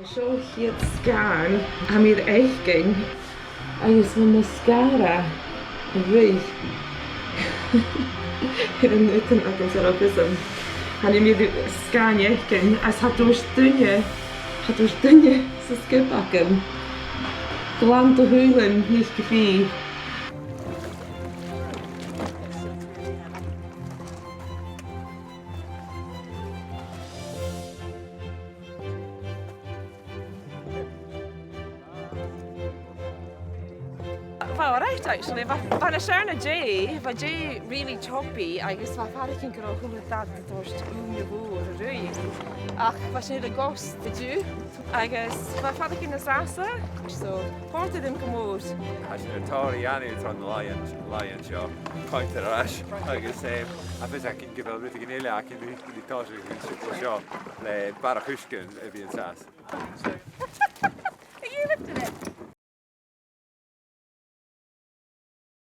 Seo chiad scan a míad éigein agus bhfuil mascara a bhí ar an nutan agam sa rabism. Hanna míad scan éigein as hadúis duine sa Sgioba agam. Glant o hwylen níos go bhí. Well, right actually, van a siarna Jay, va Jay really choppy, agus va Faic yn gyro hwnnw dad y dorst yw'n y fwr y rwy. Ach, va sy'n y gost y dw, agus va Faic yn y an-dràsta, so porta ddim gymwyd. A sy'n y tori anu tron lion sio, Coimhead arall, agus a fes ac yn gyfel rydych yn eile ac yn rydych yn tori sio, le barach ysgyn y fi yn sas.